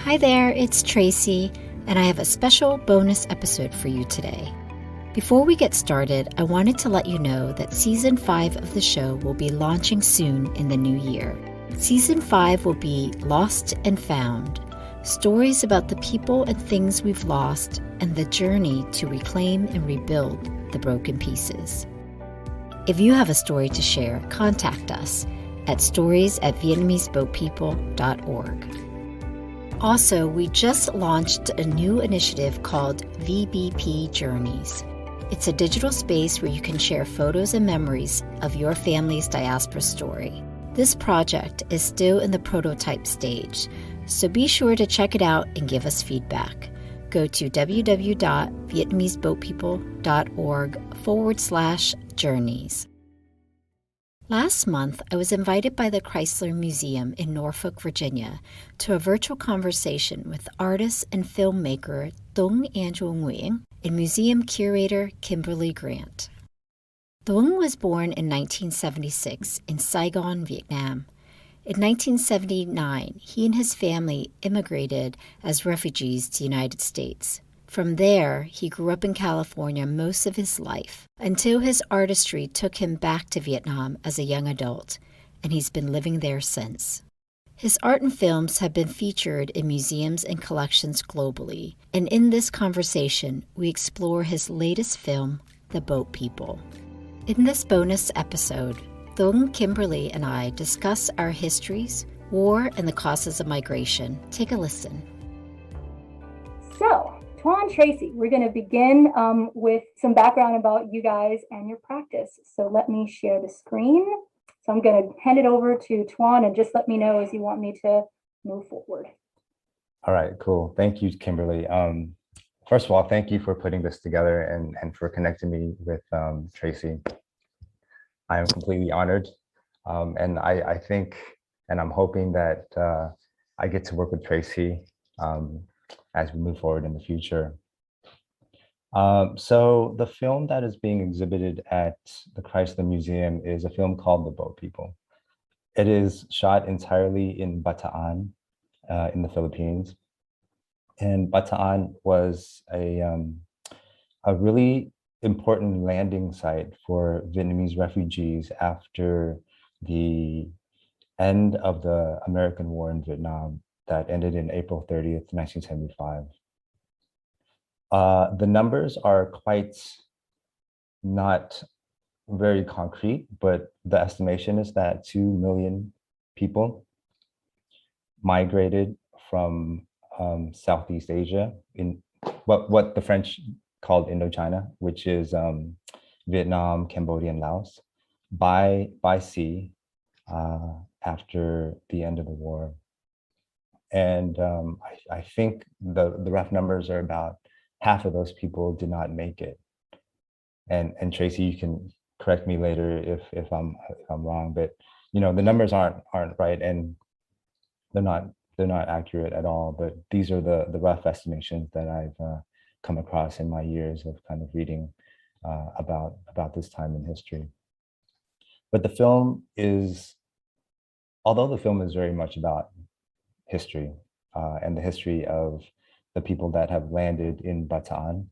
Hi there, it's Tracey, and I have a special bonus episode for you today. Before we get started, I wanted to let you know that Season 5 of the show will be launching soon in the new year. Season 5 will be Lost and Found, stories about the people and things we've lost and the journey to reclaim and rebuild the broken pieces. If you have a story to share, contact us at stories@vietnameseboatpeople.org. Also, we just launched a new initiative called VBP Journeys. It's a digital space where you can share photos and memories of your family's diaspora story. This project is still in the prototype stage, so be sure to check it out and give us feedback. Go to www.vietnameseboatpeople.org/journeys. Last month, I was invited by the Chrysler Museum in Norfolk, Virginia, to a virtual conversation with artist and filmmaker Tuan and Tracey and museum curator Kimberly Grant. Tuan was born in 1976 in Saigon, Vietnam. In 1979, he and his family immigrated as refugees to the United States. From there, he grew up in California most of his life, until his artistry took him back to Vietnam as a young adult, and he's been living there since. His art and films have been featured in museums and collections globally, and in this conversation, we explore his latest film, The Boat People. In this bonus episode, Tuan, Kimberly, and I discuss our histories, war, and the causes of migration. Take a listen. So, Tuan and Tracey, we're going to begin with some background about you guys and your practice. So let me share the screen. So I'm going to hand it over to Tuan and just let me know as you want me to move forward. All right, cool. Thank you, Kimberly. First of all, thank you for putting this together and for connecting me with Tracey. I am completely honored. And I think, and I'm hoping that I get to work with Tracey as we move forward in the future. So the film that is being exhibited at the Chrysler Museum is a film called The Boat People. It is shot entirely in Bataan in the Philippines. And Bataan was a really important landing site for Vietnamese refugees after the end of the American War in Vietnam that ended in April 30th, 1975. The numbers are quite not very concrete, but the estimation is that 2 million people migrated from Southeast Asia in what the French called Indochina, which is Vietnam, Cambodia, and Laos, by sea after the end of the war. And I think the rough numbers are about half of those people did not make it. And Tracey, you can correct me later if I'm wrong, but you know the numbers aren't right, and they're not accurate at all. But these are the rough estimations that I've come across in my years of kind of reading about this time in history. But the film is, although the film is very much about history and the history of the people that have landed in Bataan,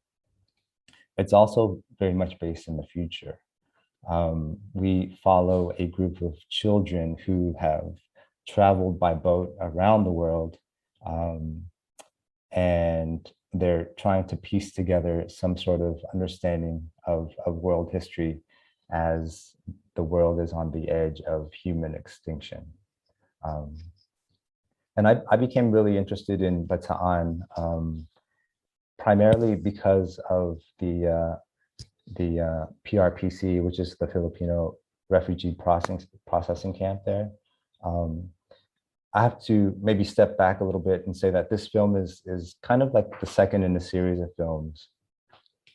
it's also very much based in the future. We follow a group of children who have traveled by boat around the world, and they're trying to piece together some sort of understanding of world history as the world is on the edge of human extinction. And I became really interested in Bataan primarily because of the PRPC, which is the Filipino Refugee Processing Camp there. I have to maybe step back a little bit and say that this film is kind of like the second in a series of films.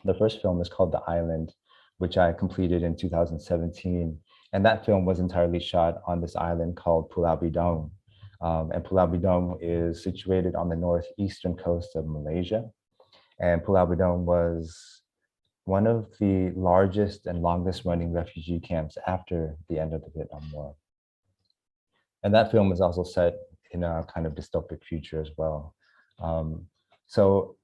The first film is called The Island, which I completed in 2017. And that film was entirely shot on this island called Pulau Bidong. And Pulau Bidong is situated on the northeastern coast of Malaysia. And Pulau Bidong was one of the largest and longest running refugee camps after the end of the Vietnam War. And that film is also set in a kind of dystopic future as well. So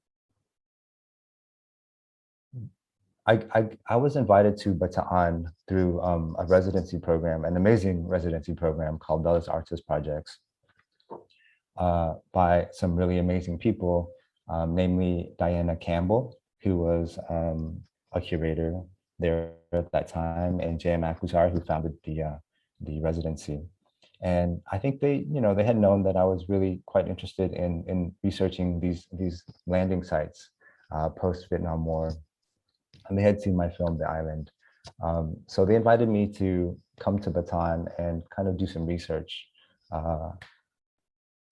I was invited to Bataan through a residency program, an amazing residency program called Bellas Artes Projects, by some really amazing people, namely Diana Campbell, who was a curator there at that time, and J.M. Akuzar, who founded the residency. And I think they, they had known that I was really quite interested in researching these landing sites post-Vietnam War, and they had seen my film, The Island. So they invited me to come to Bataan and kind of do some research.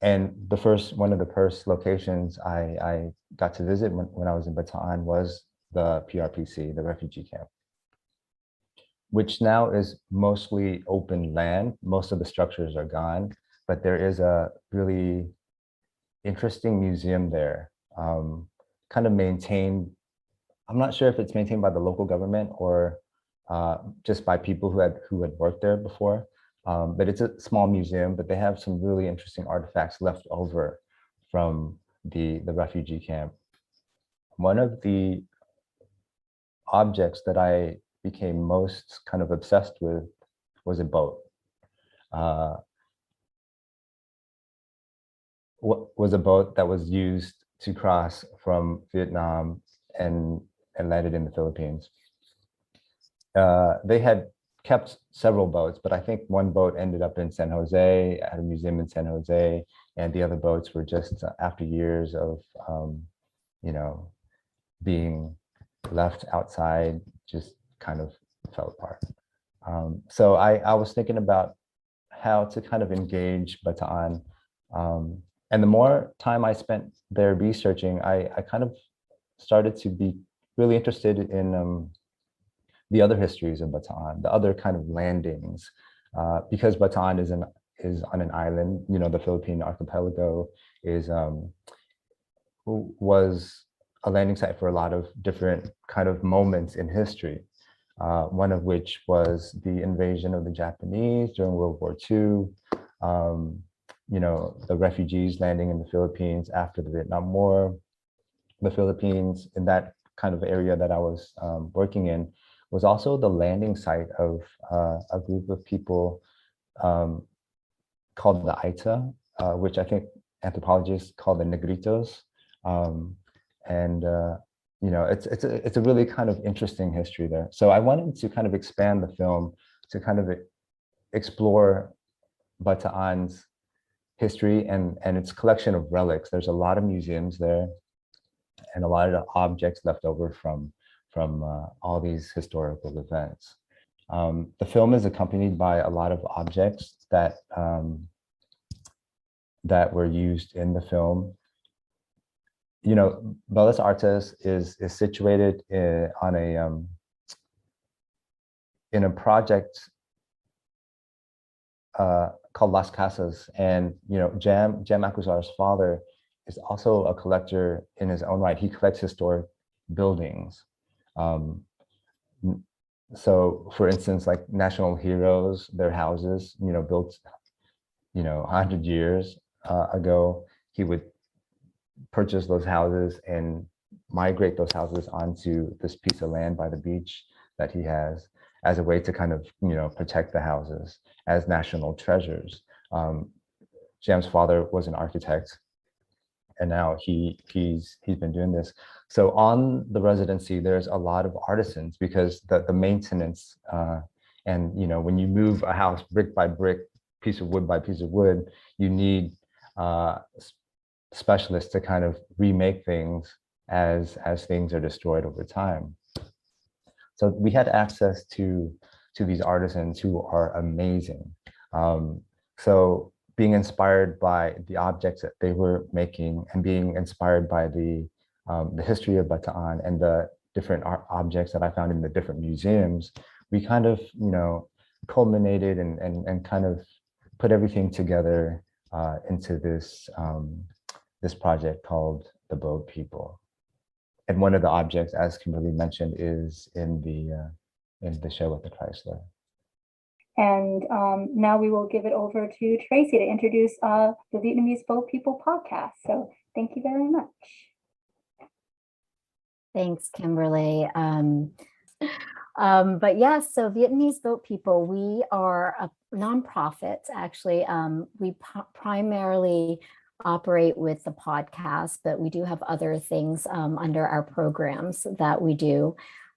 And one of the first locations I got to visit when I was in Bataan was the PRPC, the refugee camp, which now is mostly open land. Most of the structures are gone, but there is a really interesting museum there, kind of maintained. I'm not sure if it's maintained by the local government or just by people who had worked there before. But it's a small museum, but they have some really interesting artifacts left over from the refugee camp. One of the objects that I became most kind of obsessed with was a boat. Was a boat that was used to cross from Vietnam and landed in the Philippines. They had kept several boats, but I think one boat ended up in San Jose at a museum in San Jose, and the other boats were just after years of, being left outside, just kind of fell apart. So I was thinking about how to kind of engage Bataan. And the more time I spent there researching, I kind of started to be really interested in the other histories of Bataan, the other kind of landings, because Bataan is on an island. The Philippine archipelago was a landing site for a lot of different kind of moments in history. One of which was the invasion of the Japanese during World War II. The refugees landing in the Philippines after the Vietnam War. The Philippines, in that kind of area that I was working in, was also the landing site of a group of people called the Aita, which I think anthropologists call the Negritos. It's a really kind of interesting history there. So I wanted to kind of expand the film to kind of explore Bataan's history and its collection of relics. There's a lot of museums there and a lot of objects left over from all these historical events. The film is accompanied by a lot of objects that were used in the film. Bellas Artes is situated on in a project called Las Casas, and Jam Akuzar's father is also a collector in his own right. He collects historic buildings. So, for instance, like national heroes, their houses, built, 100 years ago, he would purchase those houses and migrate those houses onto this piece of land by the beach that he has as a way to kind of, protect the houses as national treasures. Jam's father was an architect, and now he's been doing this. So on the residency, there's a lot of artisans because the maintenance and when you move a house brick by brick, piece of wood by piece of wood, you need specialists to kind of remake things as things are destroyed over time. So we had access to these artisans who are amazing. So being inspired by the objects that they were making and being inspired by the history of Bataan and the different art objects that I found in the different museums, we kind of, culminated and kind of put everything together into this this project called The Boat People. And one of the objects, as Kimberly mentioned, is in the show with the Chrysler. And now we will give it over to Tracey to introduce the Vietnamese Boat People podcast. So Thank you very much. Thanks, Kimberly. But yes, so Vietnamese Boat People, we are a nonprofit, actually. We primarily operate with the podcast, but we do have other things under our programs that we do.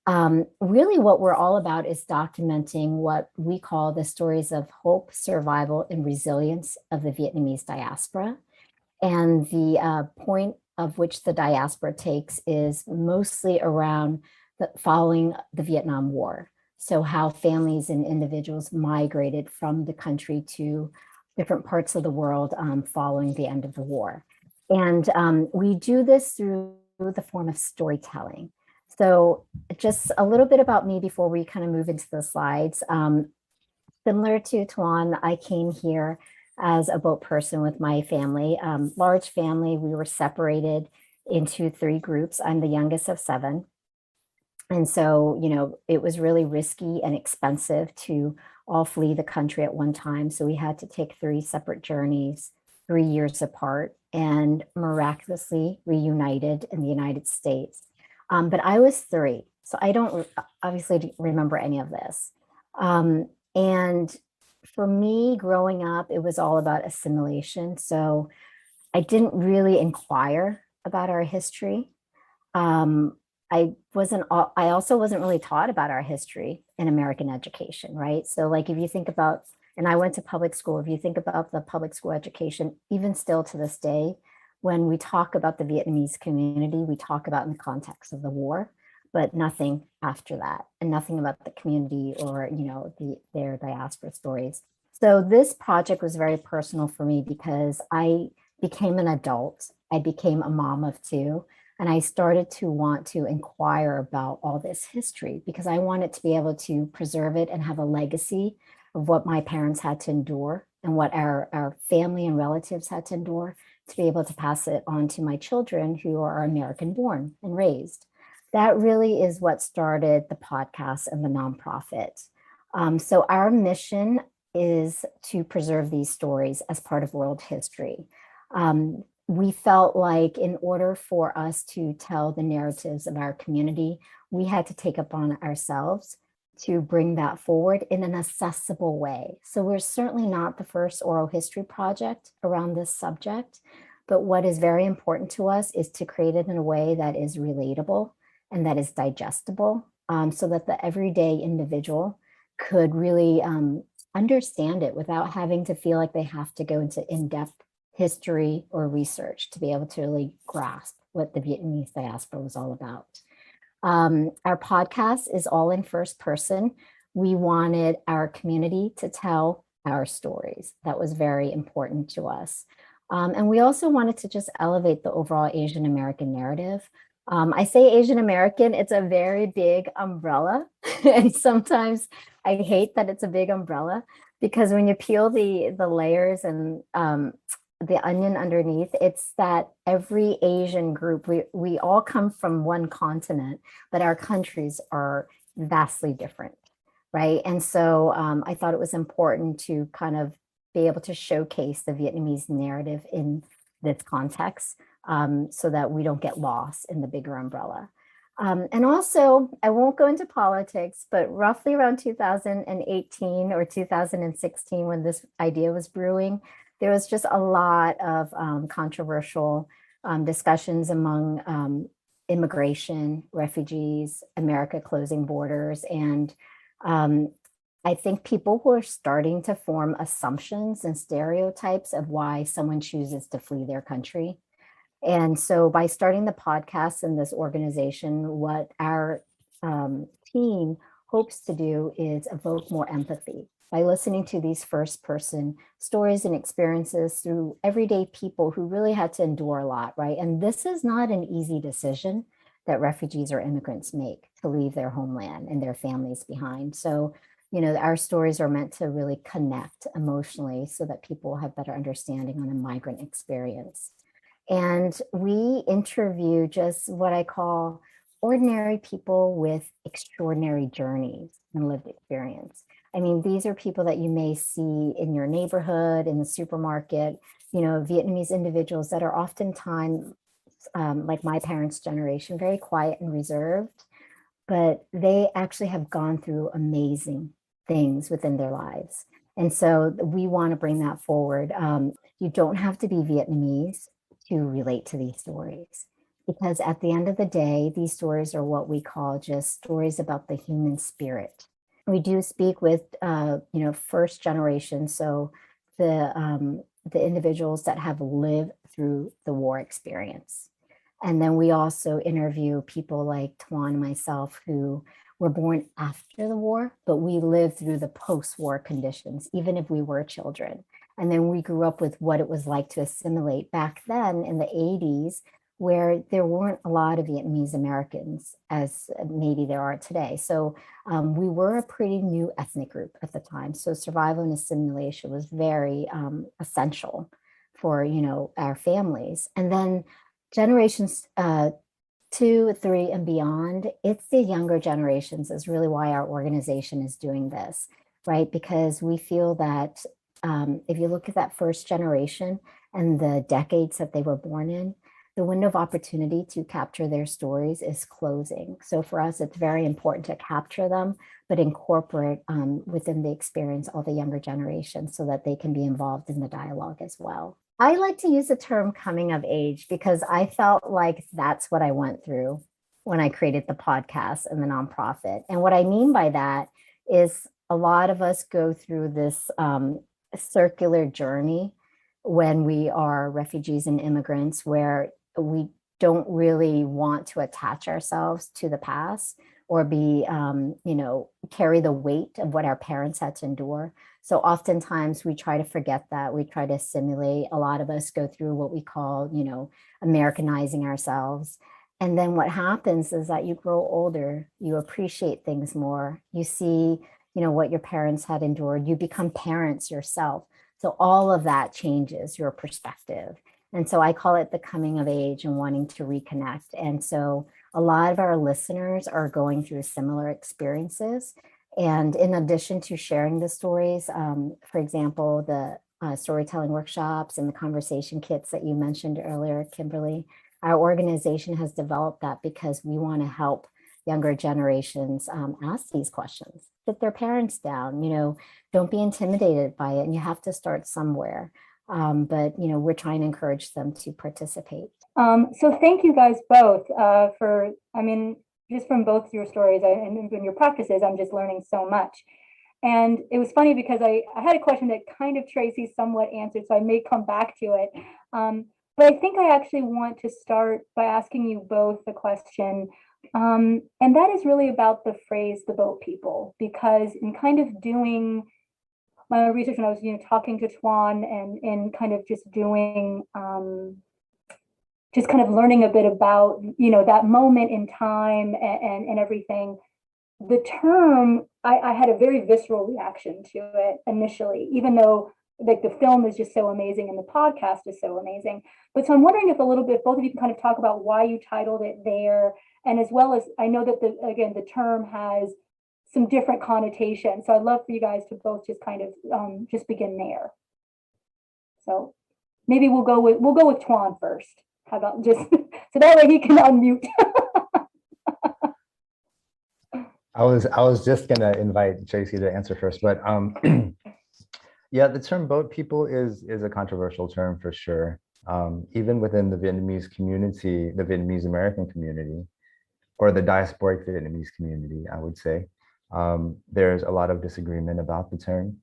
Really what we're all about is documenting what we call the stories of hope, survival, and resilience of the Vietnamese diaspora. And the point of which the diaspora takes is mostly around following the Vietnam War. So how families and individuals migrated from the country to different parts of the world following the end of the war. And we do this through the form of storytelling. So just a little bit about me before we kind of move into the slides. Similar to Tuan, I came here as a boat person with my family, large family. We were separated into 3 groups. I'm the youngest of 7. And so, you know, it was really risky and expensive to all flee the country at one time. So we had to take 3 separate journeys, 3 years apart, and miraculously reunited in the United States. But I was 3, so I don't obviously remember any of this. And for me, growing up, it was all about assimilation. So I didn't really inquire about our history. I also wasn't really taught about our history in American education, right? So like if you think about, and I went to public school, if you think about the public school education, even still to this day, when we talk about the Vietnamese community, we talk about in the context of the war, but nothing after that, and nothing about the community or, you know, their diaspora stories. So this project was very personal for me because I became an adult. I became a mom of 2. And I started to want to inquire about all this history because I wanted to be able to preserve it and have a legacy of what my parents had to endure and what our family and relatives had to endure, to be able to pass it on to my children who are American born and raised. That really is what started the podcast and the nonprofit. So our mission is to preserve these stories as part of world history. We felt like in order for us to tell the narratives of our community, we had to take upon ourselves to bring that forward in an accessible way. So we're certainly not the first oral history project around this subject, but what is very important to us is to create it in a way that is relatable and that is digestible, so that the everyday individual could really understand it without having to feel like they have to go into in-depth history or research to be able to really grasp what the Vietnamese diaspora was all about. Our podcast is all in first person. We wanted our community to tell our stories. That was very important to us. And we also wanted to just elevate the overall Asian American narrative. I say Asian American, it's a very big umbrella. And sometimes I hate that it's a big umbrella because when you peel the layers and the onion underneath, it's that every Asian group, we all come from one continent, but our countries are vastly different, right? And so I thought it was important to kind of be able to showcase the Vietnamese narrative in this context, so that we don't get lost in the bigger umbrella. And also, I won't go into politics, but roughly around 2018 or 2016, when this idea was brewing, there was just a lot of controversial discussions among immigration, refugees, America closing borders. And I think people were starting to form assumptions and stereotypes of why someone chooses to flee their country. And so by starting the podcast and this organization, what our team hopes to do is evoke more empathy by listening to these first person stories and experiences through everyday people who really had to endure a lot, right? And this is not an easy decision that refugees or immigrants make to leave their homeland and their families behind. So, you know, our stories are meant to really connect emotionally so that people have better understanding on a migrant experience. And we interview just what I call ordinary people with extraordinary journeys and lived experience. I mean, these are people that you may see in your neighborhood, in the supermarket, Vietnamese individuals that are oftentimes, like my parents' generation, very quiet and reserved, but they actually have gone through amazing things within their lives. And so we want to bring that forward. You don't have to be Vietnamese to relate to these stories, because at the end of the day, these stories are what we call just stories about the human spirit. We do speak with, first generation, so the individuals that have lived through the war experience. And then we also interview people like Tuan and myself who were born after the war, but we lived through the post-war conditions, even if we were children. And then we grew up with what it was like to assimilate back then in the 80s, where there weren't a lot of Vietnamese Americans as maybe there are today. So we were a pretty new ethnic group at the time. So survival and assimilation was very essential for, our families. And then generations 2, 3, and beyond, it's the younger generations is really why our organization is doing this, right? Because we feel that if you look at that first generation and the decades that they were born in, the window of opportunity to capture their stories is closing. So for us, it's very important to capture them, but incorporate within the experience all the younger generations so that they can be involved in the dialogue as well. I like to use the term coming of age because I felt like that's what I went through when I created the podcast and the nonprofit. And what I mean by that is a lot of us go through this circular journey when we are refugees and immigrants, where we don't really want to attach ourselves to the past or be, carry the weight of what our parents had to endure. So oftentimes we try to forget that. We try to assimilate. A lot of us go through what we call, Americanizing ourselves. And then what happens is that you grow older, you appreciate things more. You see, what your parents had endured. You become parents yourself. So all of that changes your perspective. And so I call it the coming of age and wanting to reconnect. And so a lot of our listeners are going through similar experiences. And in addition to sharing the stories, for example, the storytelling workshops and the conversation kits that you mentioned earlier, Kimberly, our organization has developed that because we want to help younger generations ask these questions. Sit their parents down, don't be intimidated by it. And you have to start somewhere. But we're trying to encourage them to participate. So thank you guys both just from both your stories and your practices, I'm just learning so much. And it was funny because I had a question that kind of Tracey somewhat answered, so I may come back to it. But I think I actually want to start by asking you both the question, and that is really about the phrase, the boat people, because in kind of doing my research when I was, talking to Tuan and kind of just doing, just kind of learning a bit about, that moment in time and everything, the term, I had a very visceral reaction to it initially, even though like the film is just so amazing and the podcast is so amazing. But so I'm wondering if a little bit, both of you can kind of talk about why you titled it there. And as well as, I know that the term has some different connotations. So I'd love for you guys to both just kind of just begin there. So maybe we'll go with Tuan first. How about just so that way he can unmute. I was just gonna invite Tracey to answer first, but yeah, the term boat people is a controversial term for sure. Even within the Vietnamese community, the Vietnamese American community, or the diasporic Vietnamese community, I would say, there's a lot of disagreement about the term.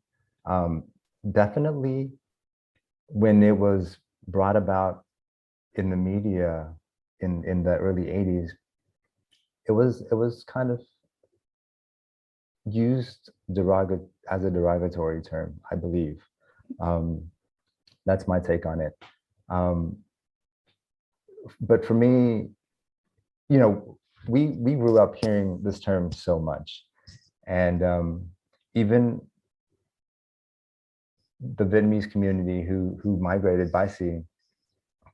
Definitely, when it was brought about in the media in the early 80s, it was kind of used as a derogatory term, I believe. That's my take on it. But for me, we grew up hearing this term so much, and even the Vietnamese community who migrated by sea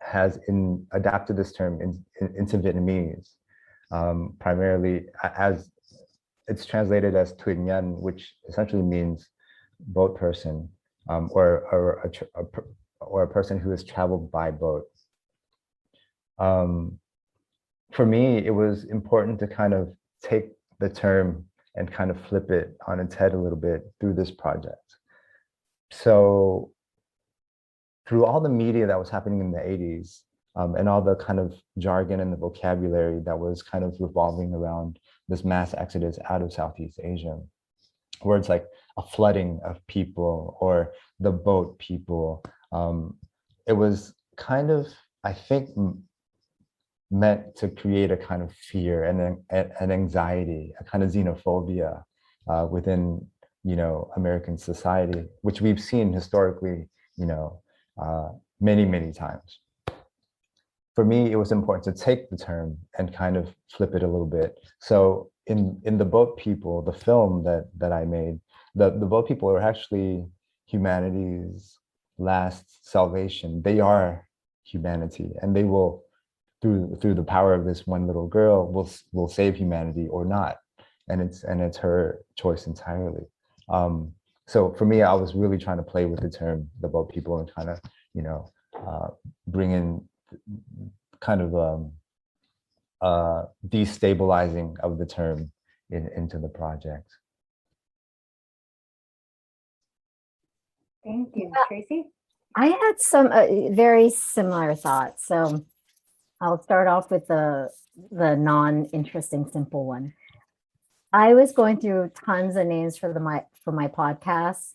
has adapted this term into Vietnamese, primarily as it's translated as Tuan Nguyen, which essentially means boat person, or a person who has traveled by boat. For me, it was important to kind of take the term and kind of flip it on its head a little bit through this project. So through all the media that was happening in the 80s, and all the kind of jargon and the vocabulary that was kind of revolving around this mass exodus out of Southeast Asia, words like a flooding of people or the boat people, it was kind of, I think, meant to create a kind of fear and an anxiety, a kind of xenophobia within, American society, which we've seen historically, many, many times. For me, it was important to take the term and kind of flip it a little bit. So in the Boat People, the film that I made, the Boat People are actually humanity's last salvation. They are humanity, and they will, through the power of this one little girl, will save humanity or not, and it's her choice entirely. So for me, I was really trying to play with the term the Boat People and kind of bring in kind of destabilizing of the term into the project. Thank you, Tracey. I had some very similar thoughts. So I'll start off with the non-interesting, simple one. I was going through tons of names for my podcast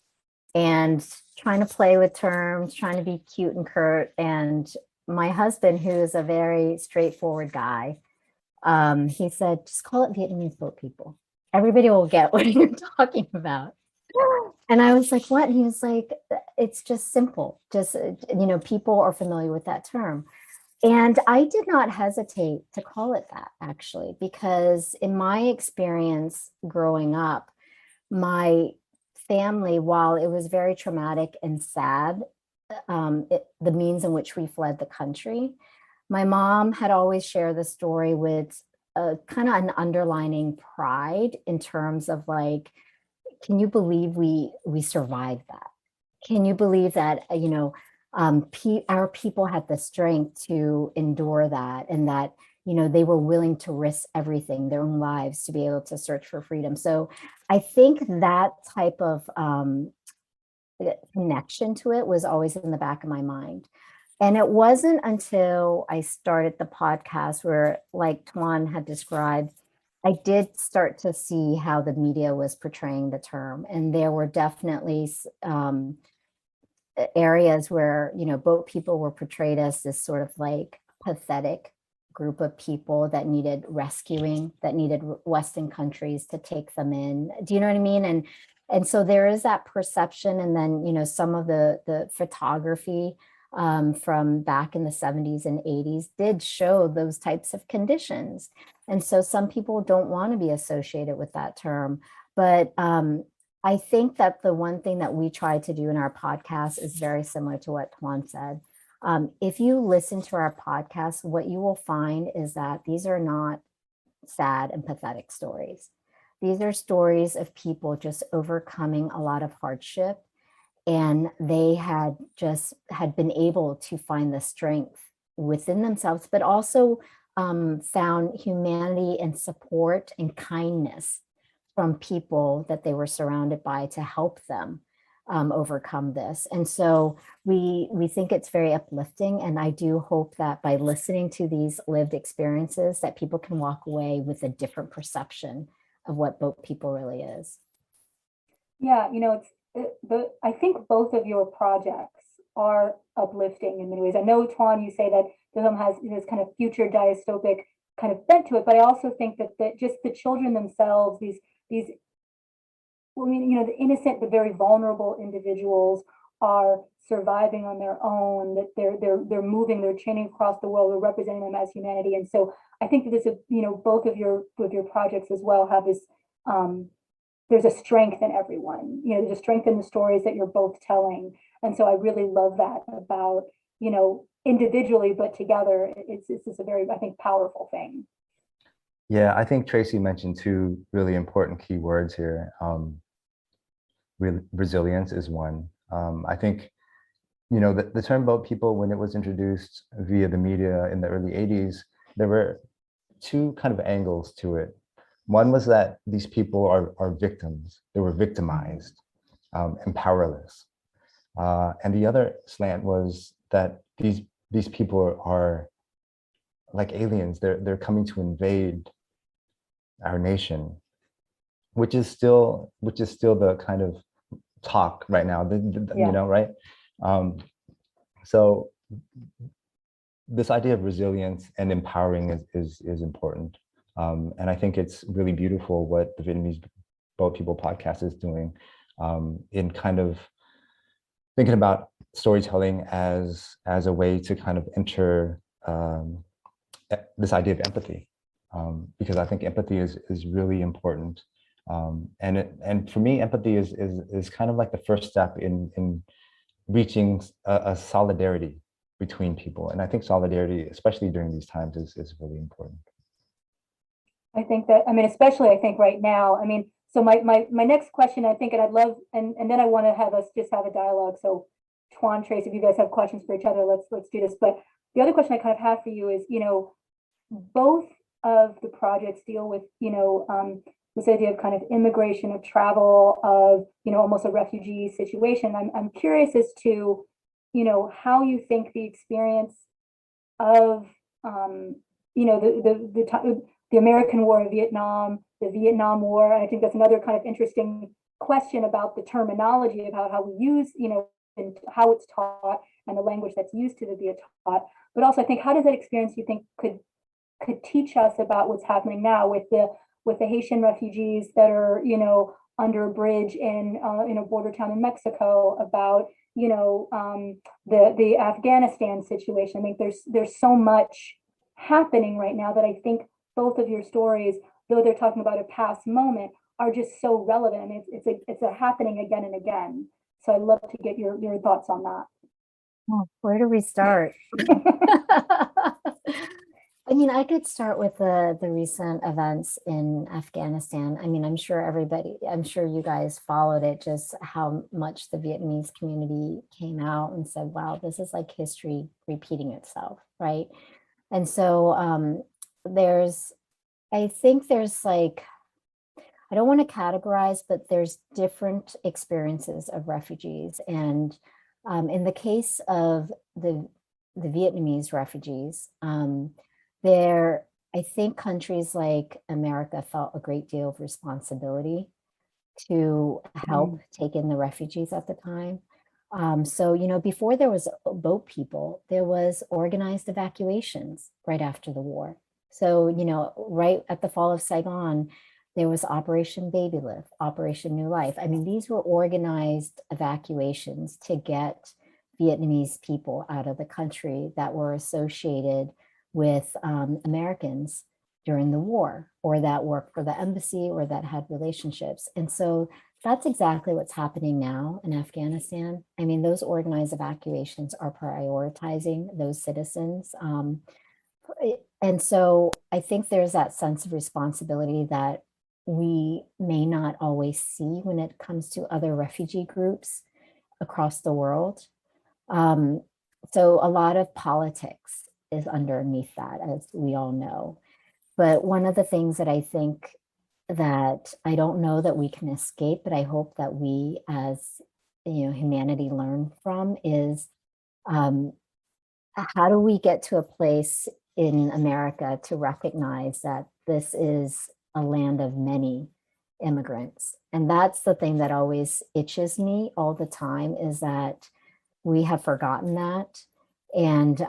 and trying to play with terms, trying to be cute and curt. And my husband, who is a very straightforward guy, he said, just call it Vietnamese Boat People. Everybody will get what you're talking about. And I was like, what? And he was like, it's just simple. Just, people are familiar with that term. And I did not hesitate to call it that, actually, because in my experience growing up, my family, while it was very traumatic and sad, the means in which we fled the country, my mom had always shared the story with kind of an underlining pride in terms of like, can you believe we survived that? Can you believe that, our people had the strength to endure that, and that, they were willing to risk everything, their own lives, to be able to search for freedom. So I think that type of connection to it was always in the back of my mind. And it wasn't until I started the podcast where, like Tuan had described, I did start to see how the media was portraying the term. And there were definitely areas where, boat people were portrayed as this sort of like pathetic group of people that needed rescuing, that needed Western countries to take them in. Do you know what I mean? And so there is that perception. And then, some of the photography from back in the 70s and 80s did show those types of conditions. And so some people don't want to be associated with that term. But I think that the one thing that we try to do in our podcast is very similar to what Tuan said. If you listen to our podcast, what you will find is that these are not sad and pathetic stories. These are stories of people just overcoming a lot of hardship, and they had been able to find the strength within themselves, but also found humanity and support and kindness from people that they were surrounded by to help them overcome this. And so we think it's very uplifting. And I do hope that by listening to these lived experiences, that people can walk away with a different perception of what Boat People really is. Yeah, I think both of your projects are uplifting in many ways. I know, Tuan, you say that the film has this kind of future dystopic kind of bent to it, but I also think that just the children themselves, these the innocent but very vulnerable individuals are surviving on their own, that they're moving, they're chaining across the world, we're representing them as humanity. And so I think that this, both of your projects as well have this, there's a strength in everyone, there's a strength in the stories that you're both telling. And so I really love that about, individually, but together, it's a very, I think, powerful thing. Yeah, I think Tracy mentioned two really important key words here. Resilience is one. I think, you know, the term boat people, when it was introduced via the media in the early 80s, there were two kind of angles to it. One was that these people are victims. They were victimized and powerless. And the other slant was that these people are like aliens. They're coming to invade our nation, which is still the kind of talk right now. Yeah. You know, right? Um, so this idea of resilience and empowering is important. And I think it's really beautiful what the Vietnamese Boat People podcast is doing in kind of thinking about storytelling as a way to kind of enter this idea of empathy, because I think empathy is really important. And for me, empathy is kind of like the first step in reaching a solidarity between people. And I think solidarity, especially during these times, is really important. I think that, I mean, especially I think right now, I mean, so my next question, I think, and I'd love, and then I want to have us just have a dialogue. So Tuan, Tracy, if you guys have questions for each other, let's do this. But the other question I kind of have for you is, you know, both of the projects deal with, you know, this idea of kind of immigration, of travel, of, you know, almost a refugee situation. I'm curious as to, you know, how you think the experience of, you know, the American War in Vietnam, the Vietnam War. And I think that's another kind of interesting question about the terminology, about how we use, you know, and how it's taught and the language that's used to be taught. But also, I think, how does that experience, you think, could teach us about what's happening now with the Haitian refugees that are, you know, under a bridge in a border town in Mexico, about, you know, the Afghanistan situation. I think there's so much happening right now that I think both of your stories, though they're talking about a past moment, are just so relevant. I mean, it's a happening again and again. So I'd love to get your thoughts on that. Well, where do we start? I mean, I could start with the recent events in Afghanistan. I mean, I'm sure you guys followed it, just how much the Vietnamese community came out and said, wow, this is like history repeating itself, right? And so I think there's like, I don't want to categorize, but there's different experiences of refugees. And in the case of the Vietnamese refugees, I think countries like America felt a great deal of responsibility to help take in the refugees at the time. So, you know, before there was boat people, there was organized evacuations right after the war. So, you know, right at the fall of Saigon, there was Operation Baby Lift, Operation New Life. I mean, these were organized evacuations to get Vietnamese people out of the country that were associated with Americans during the war, or that worked for the embassy, or that had relationships. And so that's exactly what's happening now in Afghanistan. I mean, those organized evacuations are prioritizing those citizens. And so I think there's that sense of responsibility that we may not always see when it comes to other refugee groups across the world. So a lot of politics is underneath that, as we all know. But one of the things that I think that I don't know that we can escape, but I hope that we as, you know, humanity learn from is how do we get to a place in America to recognize that this is a land of many immigrants? And that's the thing that always itches me all the time, is that we have forgotten that. And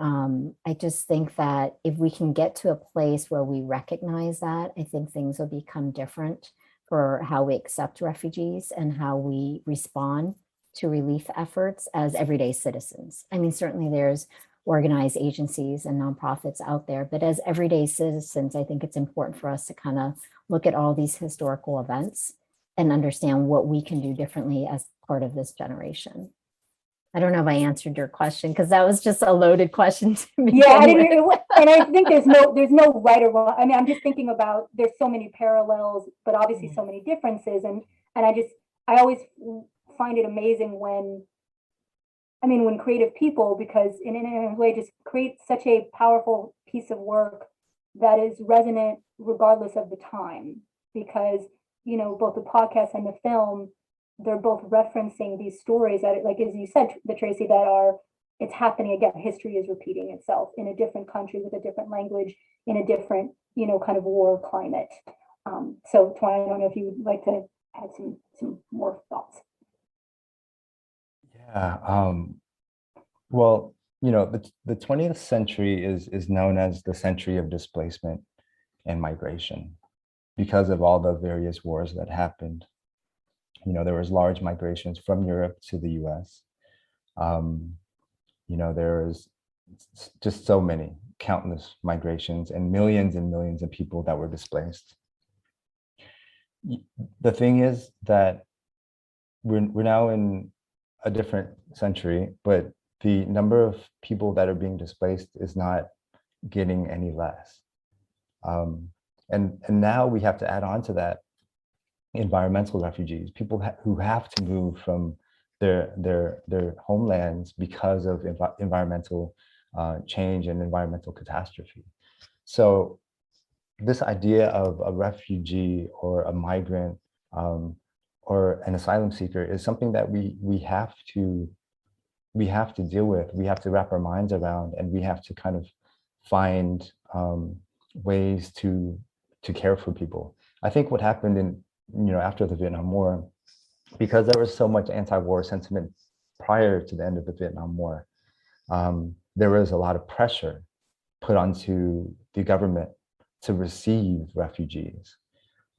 I just think that if we can get to a place where we recognize that, I think things will become different for how we accept refugees and how we respond to relief efforts as everyday citizens. I mean, certainly there's organized agencies and nonprofits out there, but as everyday citizens, I think it's important for us to kind of look at all these historical events and understand what we can do differently as part of this generation. I don't know if I answered your question because that was just a loaded question to begin Yeah, I didn't, with. and I think there's no right or wrong. I mean, I'm just thinking about, there's so many parallels, but obviously so many differences. And I always find it amazing when, I mean, when creative people, because in a way, just create such a powerful piece of work that is resonant regardless of the time. Because, you know, both the podcast and the film, they're both referencing these stories that, like, as you said, the Tracey, that are, it's happening again. History is repeating itself in a different country with a different language, in a different, you know, kind of war climate. So, Tuan, I don't know if you would like to add some more thoughts. Yeah. Well, you know, the 20th century is known as the century of displacement and migration because of all the various wars that happened. You know, there was large migrations from Europe to the US. You know, there was just so many, countless migrations and millions of people that were displaced. The thing is that we're now in a different century, but the number of people that are being displaced is not getting any less. And now we have to add on to that environmental refugees, people who have to move from their homelands because of environmental change and environmental catastrophe. So this idea of a refugee or a migrant or an asylum seeker is something that we have to deal with. We have to wrap our minds around, and we have to kind of find ways to care for people. I think what happened in, you know, after the Vietnam War, because there was so much anti-war sentiment prior to the end of the Vietnam War, there was a lot of pressure put onto the government to receive refugees.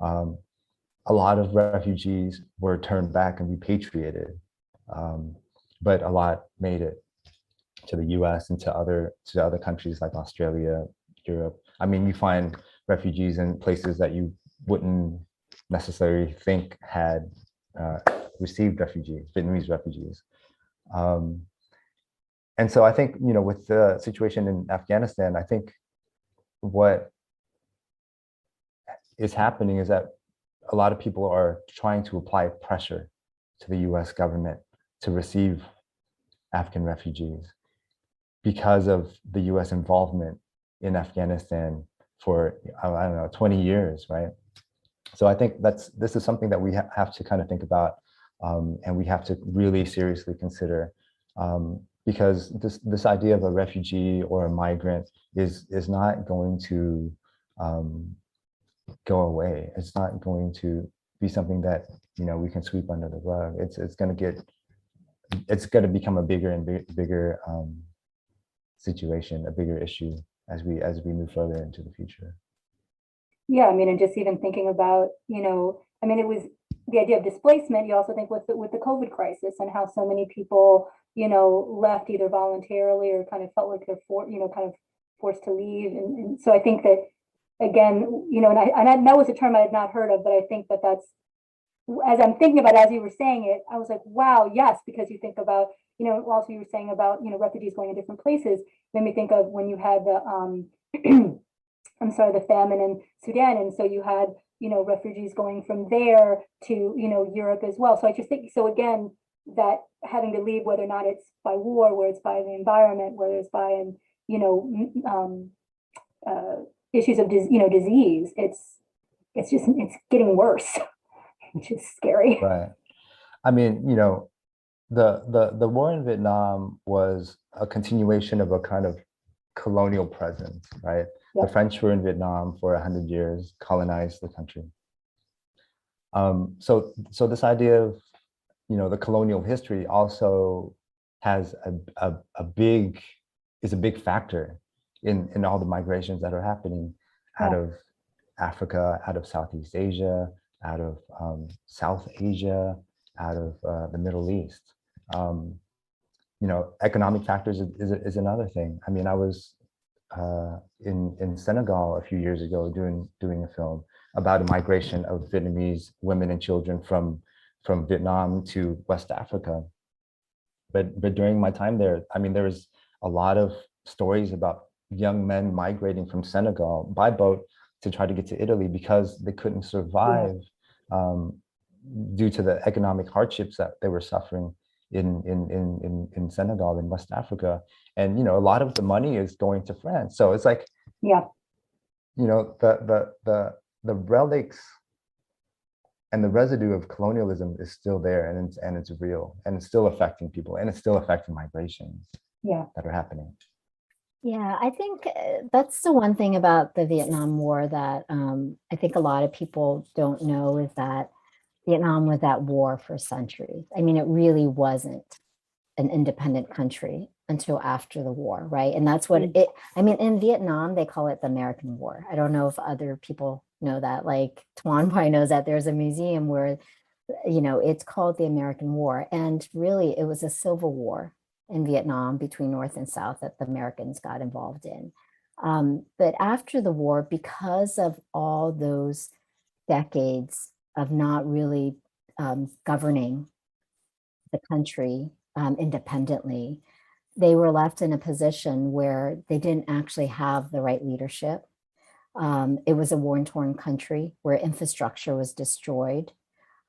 A lot of refugees were turned back and repatriated, but a lot made it to the US and to other countries like Australia, Europe. I mean, you find refugees in places that you wouldn't necessarily think had received refugees, Vietnamese refugees. And so I think, you know, with the situation in Afghanistan, I think what is happening is that a lot of people are trying to apply pressure to the US government to receive Afghan refugees because of the US involvement in Afghanistan for, I don't know, 20 years, right? So I think this is something that we have to kind of think about, and we have to really seriously consider, because this idea of a refugee or a migrant is not going to go away. It's not going to be something that, you know, we can sweep under the rug. It's going to become a bigger and bigger situation, a bigger issue as we move further into the future. Yeah, I mean, and just even thinking about, you know, I mean, it was the idea of displacement. You also think with the COVID crisis and how so many people, you know, left either voluntarily or kind of felt like they're kind of forced to leave. And so I think that, again, you know, and that was a term I had not heard of, but I think that's, as I'm thinking about it, as you were saying it, I was like, wow, yes, because you think about, you know, also you were saying about, you know, refugees going to different places, made me think of when you had the I'm sorry, the famine in Sudan. And so you had, you know, refugees going from there to, you know, Europe as well. So I just think, so again, that having to leave, whether or not it's by war, whether it's by the environment, whether it's by, you know, issues of, you know, disease, it's getting worse, which is scary. Right. I mean, you know, the war in Vietnam was a continuation of a kind of colonial presence, right? Yeah. The French were in Vietnam for 100 years, colonized the country. So this idea of, you know, the colonial history also has a big factor in all the migrations that are happening out of Africa, out of Southeast Asia, out of South Asia, out of the Middle East. You know, economic factors is another thing. I mean, I was in Senegal a few years ago doing a film about a migration of Vietnamese women and children from Vietnam to West Africa. but during my time there, I mean, there was a lot of stories about young men migrating from Senegal by boat to try to get to Italy because they couldn't survive due to the economic hardships that they were suffering in Senegal, in West Africa. And a lot of the money is going to France. So it's like, Yeah. The relics and the residue of colonialism is still there, and it's real, and it's still affecting people, and it's still affecting migrations that are happening. Yeah, I think that's the one thing about the Vietnam War that I think a lot of people don't know is that Vietnam was at war for centuries. I mean, it really wasn't an independent country until after the war, right? And that's what I mean, in Vietnam, they call it the American War. I don't know if other people know that, like Tuan probably knows that there's a museum where, it's called the American War. And really, it was a civil war in Vietnam between North and South that the Americans got involved in. But after the war, because of all those decades of not really governing the country independently, they were left in a position where they didn't actually have the right leadership. It was a war-torn country where infrastructure was destroyed,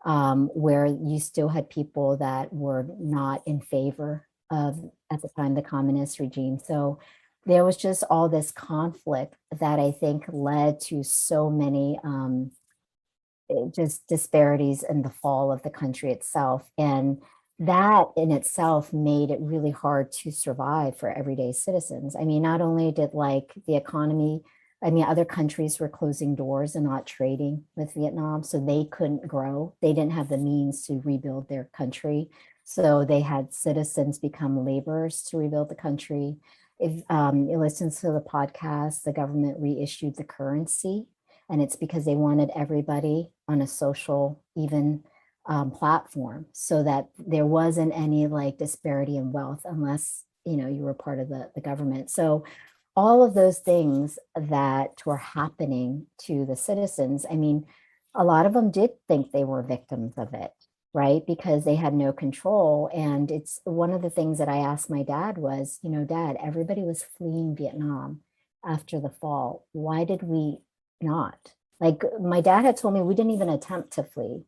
where you still had people that were not in favor of, at the time, the communist regime. So there was just all this conflict that I think led to so many just disparities in the fall of the country itself. And that in itself made it really hard to survive for everyday citizens. I mean, not only did like the economy, I mean, other countries were closing doors and not trading with Vietnam, so they couldn't grow. They didn't have the means to rebuild their country. So they had citizens become laborers to rebuild the country. If you listen to the podcast, the government reissued the currency, and it's because they wanted everybody on a social, even platform, so that there wasn't any like disparity in wealth unless you were part of the government. So all of those things that were happening to the citizens, I mean, a lot of them did think they were victims of it, right? Because they had no control. And it's one of the things that I asked my dad was, Dad, everybody was fleeing Vietnam after the fall. Why did we not? Like my dad had told me we didn't even attempt to flee.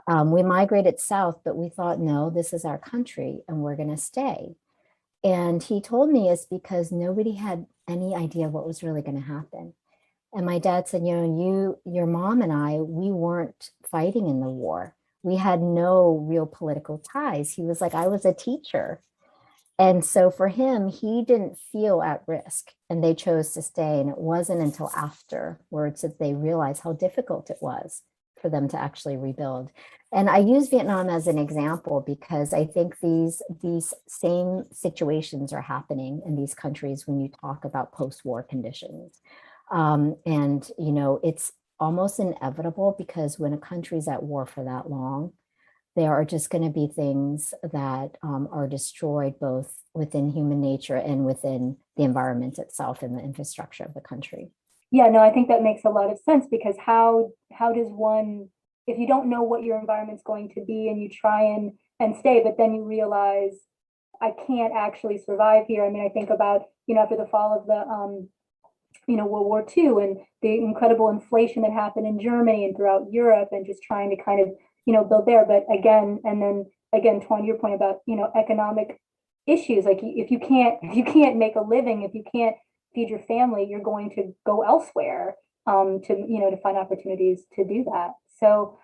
We migrated south, but we thought, no, this is our country and we're going to stay. And he told me it's because nobody had any idea what was really going to happen. And my dad said, your mom and I, we weren't fighting in the war. We had no real political ties. He was like, I was a teacher. And so for him, he didn't feel at risk and they chose to stay. And it wasn't until afterwards that they realized how difficult it was for them to actually rebuild. And I use Vietnam as an example because I think these same situations are happening in these countries when you talk about post-war conditions. And it's almost inevitable because when a country's at war for that long, there are just going to be things that are destroyed both within human nature and within the environment itself and the infrastructure of the country. Yeah, no, I think that makes a lot of sense because how does one, if you don't know what your environment's going to be and you try and stay, but then you realize I can't actually survive here. I mean, I think about, after the fall of the, World War II and the incredible inflation that happened in Germany and throughout Europe and just trying to kind of, build there. But again, Tuan, your point about, economic issues, like if you can't make a living, if you can't feed your family, you're going to go elsewhere to find opportunities to do that. So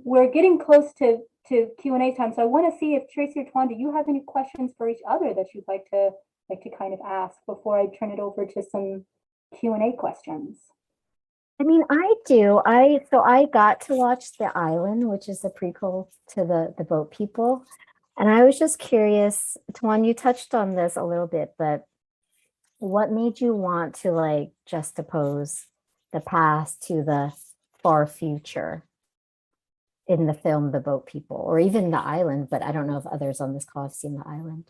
we're getting close to Q&A time. So I want to see if Tracey or Tuan, do you have any questions for each other that you'd like to kind of ask before I turn it over to some Q&A questions? I mean, I do. So I got to watch The Island, which is a prequel to the Boat People. And I was just curious, Tuan, you touched on this a little bit, but what made you want to like juxtapose the past to the far future in the film The Boat People, or even The Island? But I don't know if others on this call have seen The Island.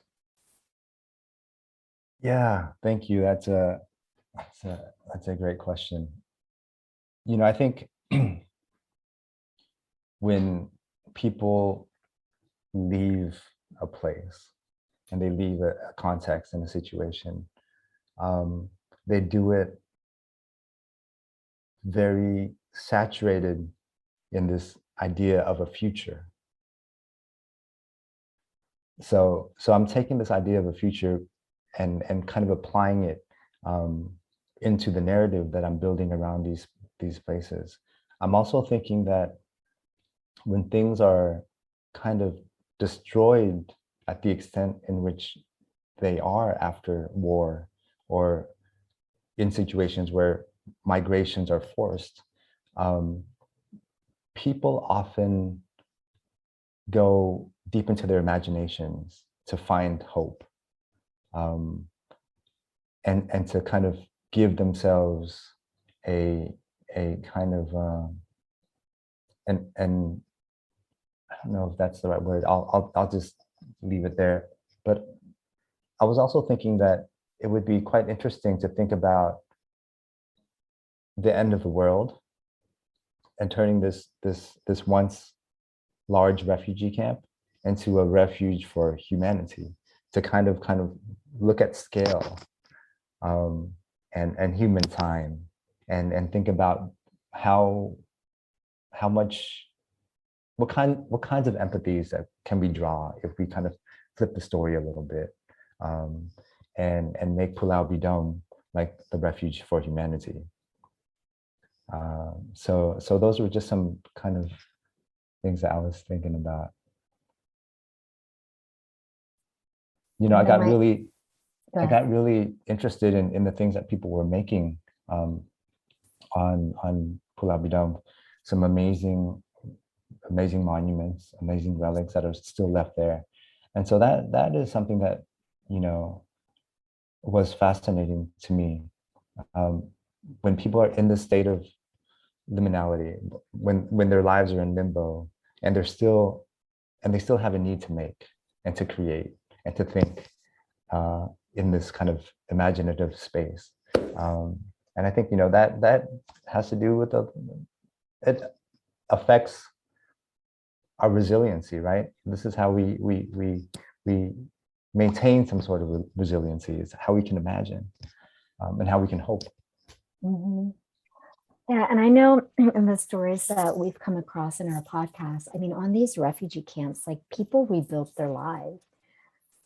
Yeah, thank you. That's a great question. I think when people leave a place and they leave a context and a situation. They do it very saturated in this idea of a future. So I'm taking this idea of a future and kind of applying it into the narrative that I'm building around these places. I'm also thinking that when things are kind of destroyed at the extent in which they are after war, or in situations where migrations are forced, people often go deep into their imaginations to find hope, and to kind of give themselves a kind of and I don't know if that's the right word. I'll just leave it there. But I was also thinking that it would be quite interesting to think about the end of the world and turning this once large refugee camp into a refuge for humanity, to kind of look at scale, and human time, and think about how much, what kinds of empathies that can we draw if we kind of flip the story a little bit, and make Pulau Bidong like the refuge for humanity. So those were just some kind of things that I was thinking about. You know, I got really interested in the things that people were making on Pulau Bidong. Some amazing monuments, amazing relics that are still left there. And so that is something that, you know, was fascinating to me. When people are in this state of liminality, when their lives are in limbo, and they still have a need to make and to create and to think in this kind of imaginative space. And I think, you know, that has to do with it affects our resiliency, right? This is how we maintain some sort of resiliency. It's how we can imagine, and how we can hope. Mm-hmm. Yeah, and I know in the stories that we've come across in our podcast, I mean, on these refugee camps, like, people rebuilt their lives.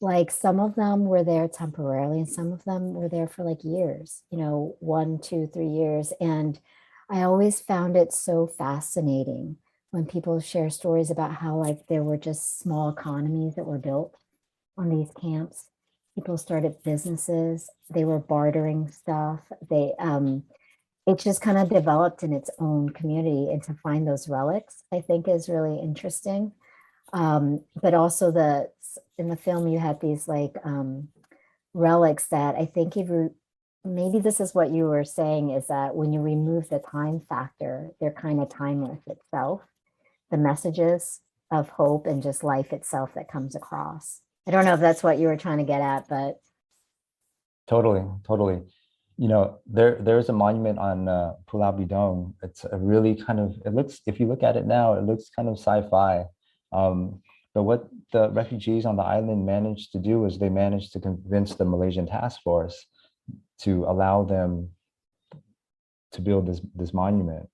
Like, some of them were there temporarily and some of them were there for like years, you know, 1, 2, 3 years. And I always found it so fascinating when people share stories about how, like, there were just small economies that were built on these camps. People started businesses, they were bartering stuff. It just kind of developed in its own community, and to find those relics, I think, is really interesting. But also in the film, you had these like relics that I think, maybe this is what you were saying, is that when you remove the time factor, they're kind of timeless itself, the messages of hope and just life itself that comes across. I don't know if that's what you were trying to get at, but. Totally. You know, there's a monument on Pulau Bidong. It's a really kind of, it looks, if you look at it now, it looks kind of sci-fi. But what the refugees on the island managed to do is they managed to convince the Malaysian task force to allow them to build this monument.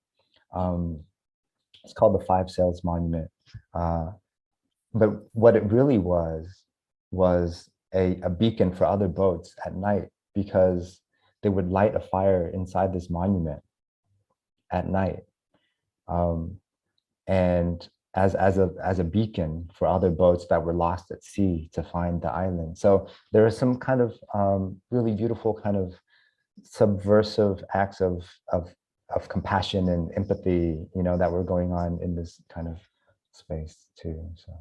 It's called the Five Sails Monument. But what it really was a beacon for other boats at night, because they would light a fire inside this monument at night, and as a beacon for other boats that were lost at sea to find the island. So there are some kind of really beautiful kind of subversive acts of compassion and empathy, you know, that were going on in this kind of space too. So.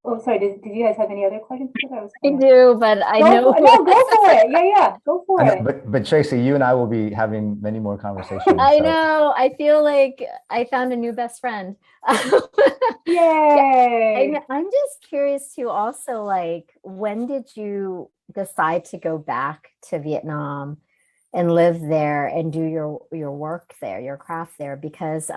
Oh, sorry. Did you guys have any other questions? I do, but I know. No, go for it. Yeah, go for it. But Tracey, you and I will be having many more conversations. I know. I feel like I found a new best friend. Yay! I'm just curious too, also, like, when did you decide to go back to Vietnam and live there and do your work there, your craft there? Because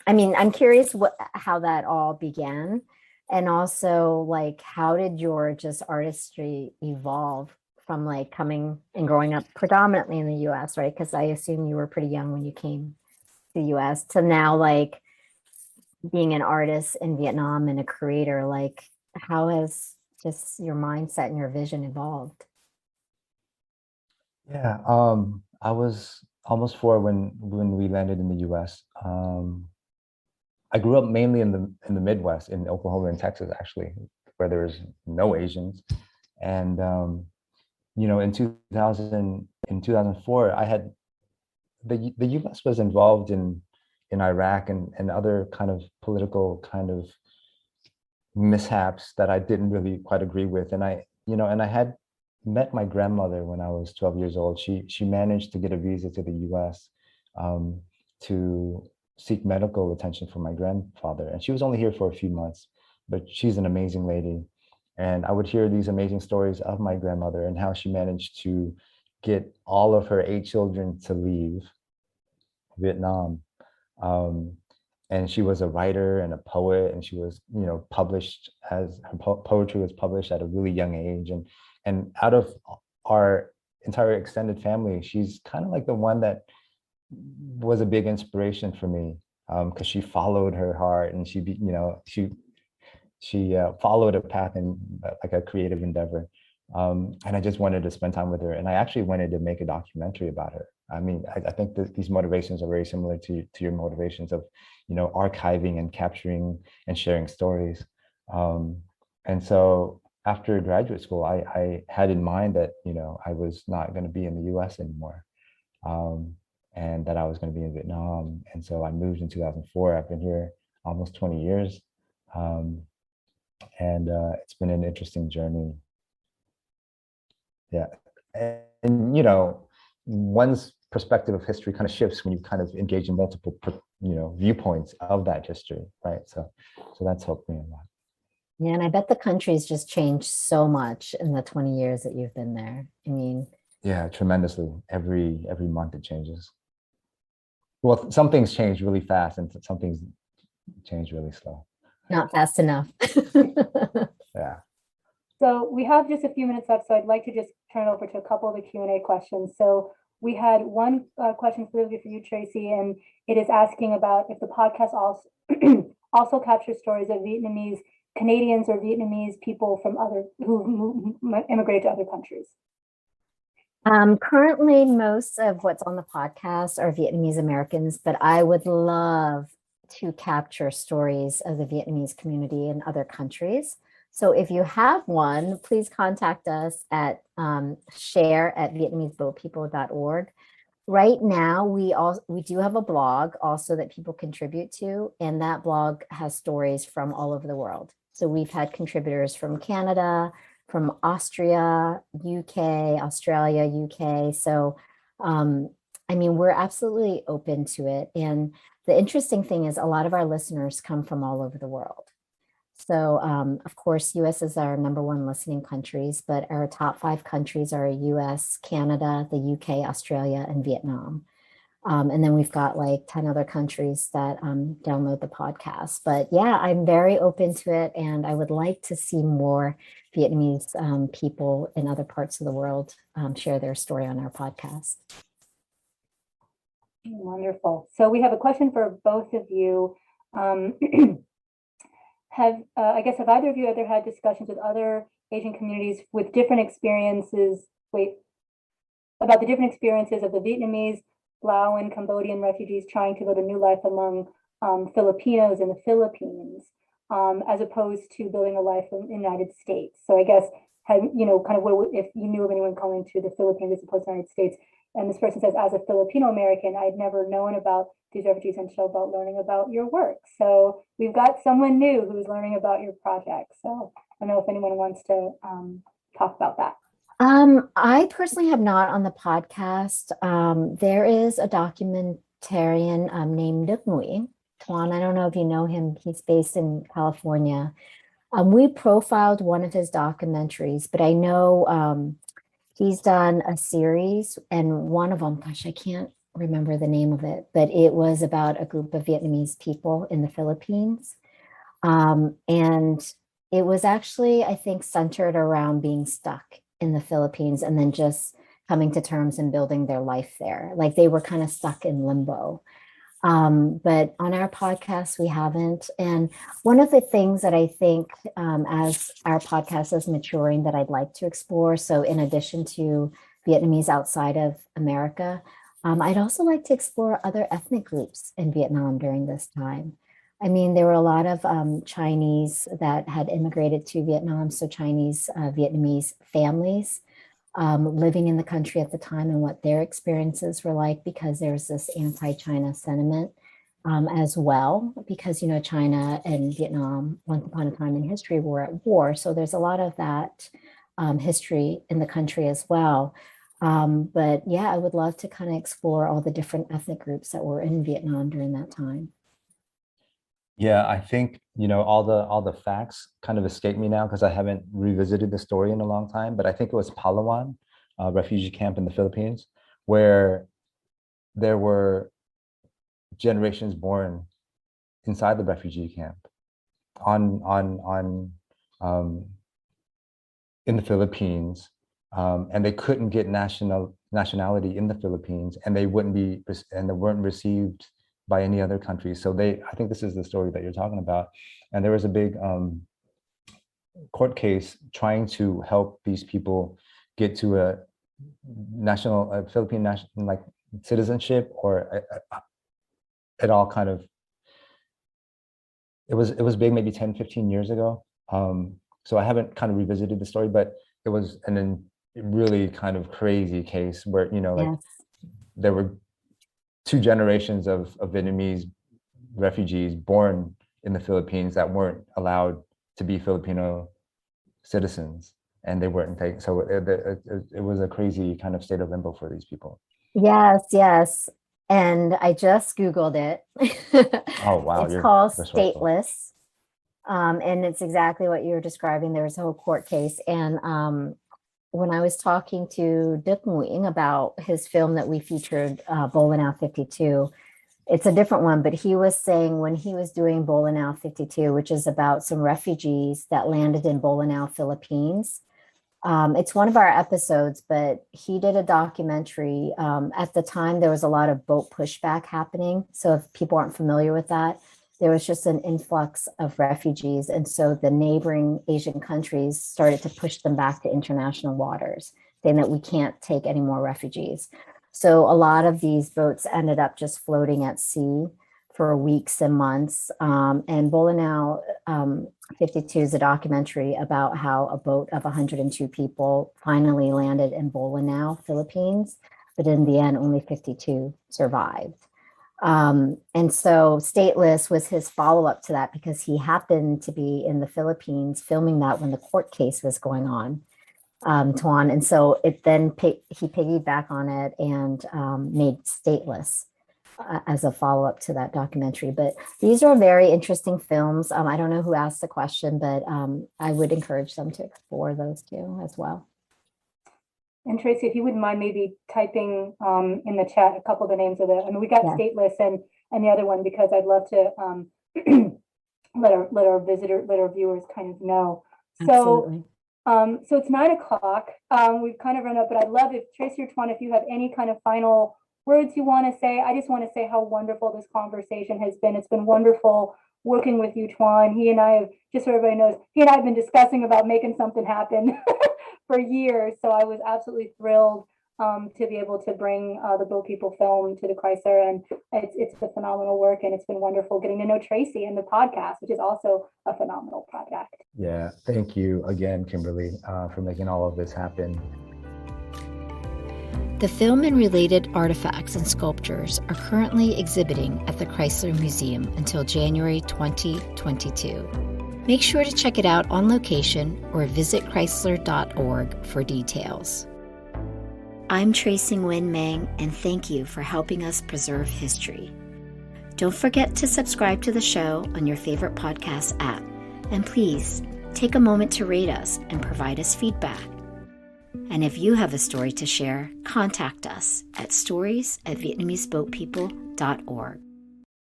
I mean, I'm curious how that all began. And also, like, how did your just artistry evolve from like coming and growing up predominantly in the US, right? Because I assume you were pretty young when you came to the US to now, like, being an artist in Vietnam and a creator. Like, how has just your mindset and your vision evolved? Yeah, I was almost 4 when we landed in the US. I grew up mainly in the Midwest, in Oklahoma and Texas, actually, where there's no Asians. And you know, in 2004, I had the US was involved in Iraq and other kind of political kind of mishaps that I didn't really quite agree with. And you know, and I had met my grandmother when I was 12 years old. She managed to get a visa to the US um, to seek medical attention for my grandfather. And she was only here for a few months, but she's an amazing lady. And I would hear these amazing stories of my grandmother and how she managed to get all of her 8 children to leave Vietnam. Um, and she was a writer and a poet, and she was, you know, published as her poetry was published at a really young age. And out of our entire extended family, she's kind of like the one that was a big inspiration for me, because she followed her heart and you know, she followed a path in like a creative endeavor. And I just wanted to spend time with her. And I actually wanted to make a documentary about her. I mean, I think that these motivations are very similar to your motivations of, you know, archiving and capturing and sharing stories. Um, and so after graduate school, I had in mind that, you know, I was not going to be in the US anymore. Um, and that I was going to be in Vietnam. And so I moved in 2004. I've been here almost 20 years. Um, and it's been an interesting journey. Yeah, and you know, one's perspective of history kind of shifts when you kind of engage in multiple, you know, viewpoints of that history, right? So that's helped me a lot. Yeah, and I bet the country's just changed so much in the 20 years that you've been there. I mean, Yeah, tremendously. Every month it changes. Well, some things change really fast, and some things change really slow. not fast enough. Yeah. So we have just a few minutes left, so I'd like to just turn it over to a couple of the Q&A questions. So we had one question specifically for you, Tracey, and it is asking about if the podcast also also captures stories of Vietnamese Canadians or Vietnamese people from other who immigrated to other countries. Currently, most of what's on the podcast are Vietnamese Americans, but I would love to capture stories of the Vietnamese community in other countries. So if you have one, please contact us at share@vietnameseboatpeople.org. Right now, we do have a blog also that people contribute to, and that blog has stories from all over the world. So we've had contributors from Canada, from Austria, UK, Australia, UK. So, I mean, we're absolutely open to it. And the interesting thing is a lot of our listeners come from all over the world. So, of course, US is our #1 listening countries, but our top 5 countries are US, Canada, the UK, Australia, and Vietnam. And then we've got like 10 other countries that download the podcast. But yeah, I'm very open to it. And I would like to see more Vietnamese people in other parts of the world share their story on our podcast. Wonderful. So we have a question for both of you. I guess, have either of you ever had discussions with other Asian communities with different experiences, about the different experiences of the Vietnamese, Laotian, Cambodian refugees trying to build a new life among Filipinos in the Philippines, as opposed to building a life in the United States? So I guess, you know, kind of if you knew of anyone coming to the Philippines as opposed to the United States, and this person says, as a Filipino American, I'd never known about these refugees until about learning about your work. So we've got someone new who's learning about your project. So I don't know if anyone wants to talk about that. I personally have not on the podcast. There is a documentarian named Đức Nguyen. Tuan, I don't know if you know him. He's based in California. We profiled one of his documentaries, but I know he's done a series, and one of them, gosh, I can't remember the name of it, but it was about a group of Vietnamese people in the Philippines. And it was actually, I think, centered around being stuck in the Philippines and then just coming to terms and building their life there. Like they were kind of stuck in limbo. But on our podcast, we haven't. And one of the things that I think as our podcast is maturing that I'd like to explore, so in addition to Vietnamese outside of America, I'd also like to explore other ethnic groups in Vietnam during this time. I mean, there were a lot of Chinese that had immigrated to Vietnam, so Chinese Vietnamese families living in the country at the time and what their experiences were like, because there's this anti-China sentiment as well, because, you know, China and Vietnam once upon a time in history were at war. So there's a lot of that history in the country as well. But yeah, I would love to kind of explore all the different ethnic groups that were in Vietnam during that time. Yeah, I think, you know, all the facts kind of escape me now because I haven't revisited the story in a long time, but I think it was Palawan, a refugee camp in the Philippines, where there were generations born inside the refugee camp on in the Philippines, and they couldn't get nationality in the Philippines, and they weren't received by any other country. So I think this is the story that you're talking about. And there was a big court case trying to help these people get to a Philippine national like citizenship, or it all kind of, it was big maybe 10, 15 years ago. So I haven't kind of revisited the story, but it was really kind of crazy case where, you know, like there were 2 generations of Vietnamese refugees born in the Philippines that weren't allowed to be Filipino citizens, and they weren't taken. So it was a crazy kind of state of limbo for these people. Yes, yes. And I just Googled it. Oh, wow. It's called Stateless. And it's exactly what you were describing. There was a whole court case. And when I was talking to Duc Nguyen about his film that we featured, Bolinao 52, it's a different one, but he was saying when he was doing Bolinao 52, which is about some refugees that landed in Bolinao, Philippines. It's one of our episodes, but he did a documentary. At the time, there was a lot of boat pushback happening. So if people aren't familiar with that, there was just an influx of refugees. And so the neighboring Asian countries started to push them back to international waters, saying that we can't take any more refugees. So a lot of these boats ended up just floating at sea for weeks and months. And Bolinao 52 is a documentary about how a boat of 102 people finally landed in Bolinao, Philippines, but in the end, only 52 survived. And so Stateless was his follow-up to that, because he happened to be in the Philippines filming that when the court case was going on, Tuan. And so it then he piggybacked on it and made Stateless as a follow-up to that documentary. But these are very interesting films. I don't know who asked the question, but I would encourage them to explore those too as well. And Tracey, if you wouldn't mind maybe typing in the chat a couple of the names of the, I mean, we got Stateless and the other one, because I'd love to let our viewers kind of know. Absolutely. So it's 9 o'clock. We've kind of run up, but I'd love if Tracey or Tuan, if you have any kind of final words you want to say. I just want to say how wonderful this conversation has been. It's been wonderful working with you, Tuan. He and I have, just so everybody knows, he and I have been discussing about making something happen for years. So I was absolutely thrilled to be able to bring the Bill People film to the Chrysler, and it's a phenomenal work, and it's been wonderful getting to know Tracey and the podcast, which is also a phenomenal project. Yeah, thank you again, Kimberly, for making all of this happen. The film and related artifacts and sculptures are currently exhibiting at the Chrysler Museum until January 2022. Make sure to check it out on location or visit chrysler.org for details. I'm Tracey Nguyen Mang, and thank you for helping us preserve history. Don't forget to subscribe to the show on your favorite podcast app, and please take a moment to rate us and provide us feedback. And if you have a story to share, contact us at stories@vietnameseboatpeople.org.